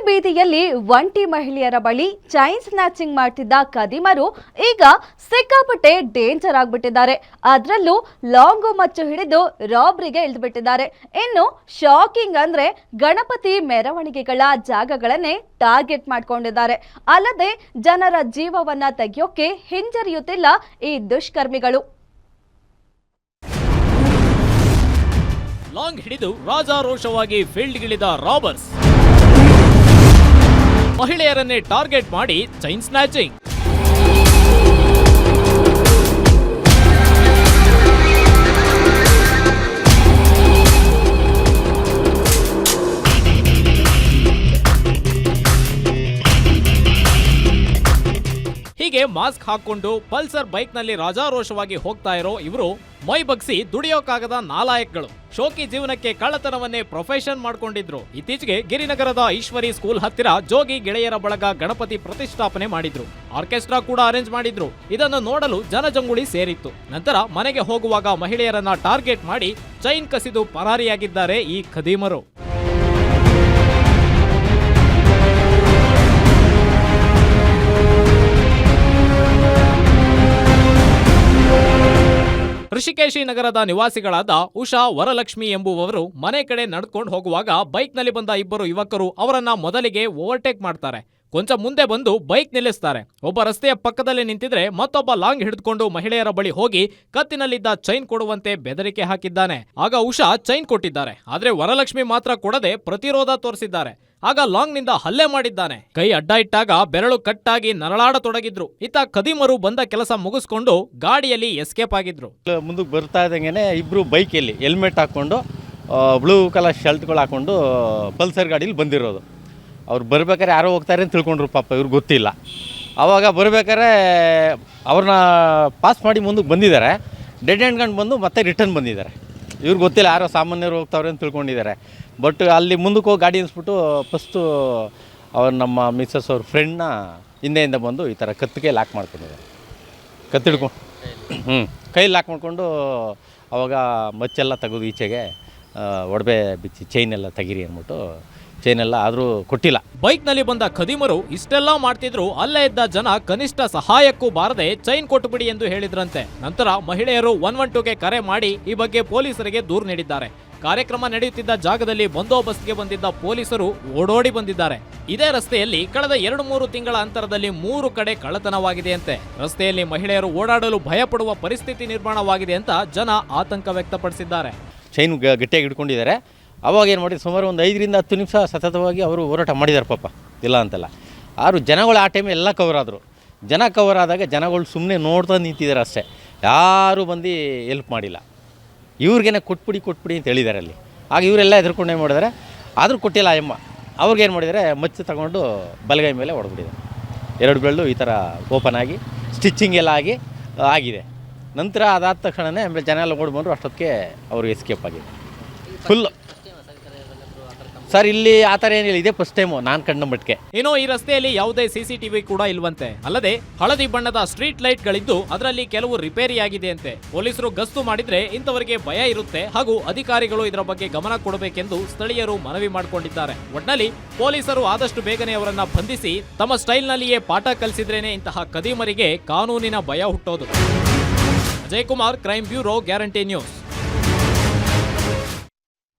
ಬೀದಿಯಲ್ಲಿ ಒಂಟಿ ಮಹಿಳೆಯರ ಬಳಿ ಚೈನ್ ಸ್ನ್ಯಾಚಿಂಗ್ ಮಾಡ್ತಿದ್ದ ಕದಿಮರು ಈಗ ಸಿಕ್ಕಾಪಟ್ಟೆ ಡೇಂಜರ್ ಆಗ್ಬಿಟ್ಟಿದ್ದಾರೆ. ಅದರಲ್ಲೂ ಲಾಂಗು ಮಚ್ಚು ಹಿಡಿದು ರಾಬ್ರಿಗೆ ಇಳಿದುಬಿಟ್ಟಿದ್ದಾರೆ. ಇನ್ನು ಶಾಕಿಂಗ್ ಅಂದ್ರೆ ಗಣಪತಿ ಮೆರವಣಿಗೆಗಳ ಜಾಗಗಳನ್ನೇ ಟಾರ್ಗೆಟ್ ಮಾಡ್ಕೊಂಡಿದ್ದಾರೆ. ಅಲ್ಲದೆ ಜನರ ಜೀವವನ್ನ ತೆಗೆಯೋಕೆ ಹಿಂಜರಿಯುತ್ತಿಲ್ಲ ಈ ದುಷ್ಕರ್ಮಿಗಳು. ಲಾಂಗ್ ಹಿಡಿದು ರಾಜಾರೋಷವಾಗಿ ಫೀಲ್ಡ್ಗಿಳಿದ ರಾಬರ್ಸ್, ಮಹಿಳೆಯರನ್ನೇ ಟಾರ್ಗೆಟ್ ಮಾಡಿ ಚೈನ್ ಸ್ನ್ಯಾಚಿಂಗ್. ಹೀಗೆ ಮಾಸ್ಕ್ ಹಾಕೊಂಡು ಪಲ್ಸರ್ ಬೈಕ್ ನಲ್ಲಿ ರಾಜಾರೋಷವಾಗಿ ಹೋಗ್ತಾ ಇರೋ ಇವರು ಮೈ ಬಗ್ಸಿ ದುಡಿಯೋಕಾಗದ ನಾಲಾಯಕ್ಗಳು. ಶೋಕಿ ಜೀವನಕ್ಕೆ ಕಳ್ಳತನವನ್ನೇ ಪ್ರೊಫೆಷನ್ ಮಾಡ್ಕೊಂಡಿದ್ರು. ಇತ್ತೀಚೆಗೆ ಗಿರಿನಗರದ ಈಶ್ವರಿ ಸ್ಕೂಲ್ ಹತ್ತಿರ ಜೋಗಿ ಗೆಳೆಯರ ಬಳಗ ಗಣಪತಿ ಪ್ರತಿಷ್ಠಾಪನೆ ಮಾಡಿದ್ರು. ಆರ್ಕೆಸ್ಟ್ರಾ ಕೂಡ ಅರೇಂಜ್ ಮಾಡಿದ್ರು. ಇದನ್ನು ನೋಡಲು ಜನಜಂಗುಳಿ ಸೇರಿತ್ತು. ನಂತರ ಮನೆಗೆ ಹೋಗುವಾಗ ಮಹಿಳೆಯರನ್ನ ಟಾರ್ಗೆಟ್ ಮಾಡಿ ಚೈನ್ ಕಸಿದು ಪರಾರಿಯಾಗಿದ್ದಾರೆ ಈ ಖದೀಮರು. ಋಷಿಕೇಶಿ ನಗರದ ನಿವಾಸಿಗಳಾದ ಉಷಾ, ವರಲಕ್ಷ್ಮಿ ಎಂಬುವವರು ಮನೆ ಕಡೆ ನಡ್ಕೊಂಡು ಹೋಗುವಾಗ ಬೈಕ್ನಲ್ಲಿ ಬಂದ ಇಬ್ಬರು ಯುವಕರು ಅವರನ್ನ ಮೊದಲಿಗೆ ಓವರ್ಟೇಕ್ ಮಾಡ್ತಾರೆ. ಕೊಂಚ ಮುಂದೆ ಬಂದು ಬೈಕ್ ನಿಲ್ಲಿಸ್ತಾರೆ. ಒಬ್ಬ ರಸ್ತೆಯ ಪಕ್ಕದಲ್ಲಿ ನಿಂತಿದ್ರೆ ಮತ್ತೊಬ್ಬ ಲಾಂಗ್ ಹಿಡಿದುಕೊಂಡು ಮಹಿಳೆಯರ ಬಳಿ ಹೋಗಿ ಕತ್ತಿನಲ್ಲಿದ್ದ ಚೈನ್ ಕೊಡುವಂತೆ ಬೆದರಿಕೆ ಹಾಕಿದ್ದಾನೆ. ಆಗ ಉಷಾ ಚೈನ್ ಕೊಟ್ಟಿದ್ದಾರೆ. ಆದ್ರೆ ವರಲಕ್ಷ್ಮಿ ಮಾತ್ರ ಕೊಡದೆ ಪ್ರತಿರೋಧ ತೋರಿಸಿದ್ದಾರೆ. ಆಗ ಲಾಂಗ್ ನಿಂದ ಹಲ್ಲೆ ಮಾಡಿದ್ದಾನೆ. ಕೈ ಅಡ್ಡ ಇಟ್ಟಾಗ ಬೆರಳು ಕಟ್ಟಾಗಿ ನರಳಾಡತೊಡಗಿದ್ರು. ಇತ್ತ ಖದೀಮರು ಬಂದ ಕೆಲಸ ಮುಗಿಸ್ಕೊಂಡು ಗಾಡಿಯಲ್ಲಿ ಎಸ್ಕೇಪ್ ಆಗಿದ್ರು. ಮುಂದಕ್ಕೆ ಬರ್ತಾ ಇದ್ದಂಗೆ ಇಬ್ರು ಬೈಕಲ್ಲಿ ಹೆಲ್ಮೆಟ್ ಹಾಕೊಂಡು ಬ್ಲೂ ಕಲರ್ ಶರ್ಟ್ಗಳು ಹಾಕೊಂಡು ಪಲ್ಸರ್ ಗಾಡೀಲಿ ಬಂದಿರೋದು. ಅವ್ರು ಬರ್ಬೇಕಾದ್ರೆ ಯಾರೋ ಹೋಗ್ತಾರೆ ಅಂತ ತಿಳ್ಕೊಂಡ್ರು. ಪಾಪ ಇವ್ರಿಗೆ ಗೊತ್ತಿಲ್ಲ. ಆವಾಗ ಬರ್ಬೇಕಾದ್ರೆ ಅವ್ರನ್ನ ಪಾಸ್ ಮಾಡಿ ಮುಂದಕ್ಕೆ ಬಂದಿದ್ದಾರೆ. ಡೆಡ್ ಎಂಡ್ ಗಂಡು ಬಂದು ಮತ್ತೆ ರಿಟರ್ನ್ ಬಂದಿದ್ದಾರೆ. ಇವ್ರಿಗೆ ಗೊತ್ತಿಲ್ಲ ಯಾರೋ ಸಾಮಾನ್ಯರು ಹೋಗ್ತಾವ್ರೆ ಅಂತ ತಿಳ್ಕೊಂಡಿದ್ದಾರೆ. ಬಟ್ ಅಲ್ಲಿ ಮುಂದಕ್ಕೆ ಹೋಗಿ ಗಾಡಿ ಅನಿಸ್ಬಿಟ್ಟು ಫಸ್ಟು ಅವ್ರು ನಮ್ಮ ಮಿಸ್ಸಸ್ ಅವ್ರ ಫ್ರೆಂಡ್ನ ಹಿಂದೆಯಿಂದ ಬಂದು ಈ ಥರ ಕತ್ತಿಗೆ ಲಾಕ್ ಮಾಡ್ಕೊಂಡಿದ್ದಾರೆ. ಕತ್ತಿಡ್ಕೊಂಡು ಕೈಲಿ ಲಾಕ್ ಮಾಡಿಕೊಂಡು ಅವಾಗ ಮಚ್ಚೆಲ್ಲ ತೆಗೆದು ಈಚೆಗೆ ಒಡವೆ ಬಿಚ್ಚಿ ಚೈನೆಲ್ಲ ತೆಗೀರಿ ಅಂದ್ಬಿಟ್ಟು ಚೈನೆಲ್ಲ ಆದರೂ ಕೊಟ್ಟಿಲ್ಲ. ಬೈಕ್ನಲ್ಲಿ ಬಂದ ಖದೀಮರು ಇಷ್ಟೆಲ್ಲ ಮಾಡ್ತಿದ್ರು. ಅಲ್ಲೇ ಇದ್ದ ಜನ ಕನಿಷ್ಠ ಸಹಾಯಕ್ಕೂ ಬಾರದೆ ಚೈನ್ ಕೊಟ್ಟುಬಿಡಿ ಎಂದು ಹೇಳಿದ್ರಂತೆ. ನಂತರ ಮಹಿಳೆಯರು 112ಗೆ ಕರೆ ಮಾಡಿ ಈ ಬಗ್ಗೆ ಪೊಲೀಸರಿಗೆ ದೂರು ನೀಡಿದ್ದಾರೆ. ಕಾರ್ಯಕ್ರಮ ನಡೆಯುತ್ತಿದ್ದ ಜಾಗದಲ್ಲಿ ಬಂದೋಬಸ್ತ್ಗೆ ಬಂದಿದ್ದ ಪೊಲೀಸರು ಓಡೋಡಿ ಬಂದಿದ್ದಾರೆ. ಇದೇ ರಸ್ತೆಯಲ್ಲಿ ಕಳೆದ 2-3 ತಿಂಗಳ ಅಂತರದಲ್ಲಿ 3 ಕಡೆ ಕಳ್ಳತನವಾಗಿದೆಯಂತೆ. ರಸ್ತೆಯಲ್ಲಿ ಮಹಿಳೆಯರು ಓಡಾಡಲು ಭಯಪಡುವ ಪರಿಸ್ಥಿತಿ ನಿರ್ಮಾಣವಾಗಿದೆ ಅಂತ ಜನ ಆತಂಕ ವ್ಯಕ್ತಪಡಿಸಿದ್ದಾರೆ. ಚೈನ್ ಗಟ್ಟಿಯಾಗಿ ಹಿಡ್ಕೊಂಡಿದ್ದಾರೆ. ಅವಾಗ ಏನು ಮಾಡಿದ್ರು, ಸುಮಾರು ಒಂದು 5-10 ನಿಮಿಷ ಸತತವಾಗಿ ಅವರು ಹೋರಾಟ ಮಾಡಿದ್ದಾರೆ. ಪಾಪ ಇಲ್ಲ ಅಂತಲ್ಲ. ಆದರೂ ಜನಗಳು ಆ ಟೈಮ್ ಎಲ್ಲ ಕವರ್ ಆದರು. ಜನ ಕವರ್ ಆದಾಗ ಜನಗಳು ಸುಮ್ಮನೆ ನೋಡ್ತಾ ನಿಂತಿದ್ದಾರೆ ಅಷ್ಟೇ. ಯಾರೂ ಬಂದು ಹೆಲ್ಪ್ ಮಾಡಿಲ್ಲ. ಇವ್ರಿಗೇನೆ ಕೊಟ್ಬಿಡಿ ಅಂತ ಹೇಳಿದ್ದಾರೆ ಅಲ್ಲಿ. ಆಗ ಇವರೆಲ್ಲ ಎದುರ್ಕೊಂಡು ಏನು ಮಾಡಿದ್ದಾರೆ, ಆದರೂ ಕೊಟ್ಟಿಲ್ಲ ಅಮ್ಮ. ಅವ್ರಿಗೇನು ಮಾಡಿದ್ದಾರೆ, ಮಚ್ಚು ತಗೊಂಡು ಬಲಗೈ ಮೇಲೆ ಹೊಡೆದ್ಬಿಟ್ಟಿದ್ದಾರೆ. 2 ಬೆರಳು ಈ ಥರ ಓಪನ್ ಆಗಿ ಸ್ಟಿಚ್ಚಿಂಗ್ ಎಲ್ಲ ಆಗಿದೆ. ನಂತರ ಅದಾದ ತಕ್ಷಣವೇ ಆಮೇಲೆ ಜನ ಎಲ್ಲ ಓಡಿ ಬಂದರು. ಅಷ್ಟೊತ್ತಿಗೆ ಅವ್ರಿಗೆ ಎಸ್ಕೇಪ್ ಆಗಿದೆ ಫುಲ್ಲು. ಸರ್ ಇಲ್ಲಿ ಆ ಥರ ಏನಿಲ್ಲ, ಇದೇ ಫಸ್ಟ್ ಟೈಮು ನಾನು ಕಂಡ ಮಟ್ಟಿಗೆ. ಏನೋ ಈ ರಸ್ತೆಯಲ್ಲಿ ಯಾವುದೇ CCTV ಕೂಡ ಇಲ್ವಂತೆ. ಅಲ್ಲದೆ ಹಳದಿ ಬಣ್ಣದ ಸ್ಟ್ರೀಟ್ ಲೈಟ್ಗಳಿದ್ದು ಅದರಲ್ಲಿ ಕೆಲವು ರಿಪೇರಿಯಾಗಿದೆ ಅಂತೆ. ಪೊಲೀಸರು ಗಸ್ತು ಮಾಡಿದ್ರೆ ಇಂಥವರಿಗೆ ಭಯ ಇರುತ್ತೆ ಹಾಗೂ ಅಧಿಕಾರಿಗಳು ಇದರ ಬಗ್ಗೆ ಗಮನ ಕೊಡಬೇಕೆಂದು ಸ್ಥಳೀಯರು ಮನವಿ ಮಾಡಿಕೊಂಡಿದ್ದಾರೆ. ಒಟ್ನಲ್ಲಿ ಪೊಲೀಸರು ಆದಷ್ಟು ಬೇಗನೆ ಅವರನ್ನ ಬಂಧಿಸಿ ತಮ್ಮ ಸ್ಟೈಲ್ನಲ್ಲಿಯೇ ಪಾಠ ಕಲಿಸಿದ್ರೇನೆ ಇಂತಹ ಕದೀಮರಿಗೆ ಕಾನೂನಿನ ಭಯ ಹುಟ್ಟೋದು. Ajay Kumar, crime bureau, guarantee news.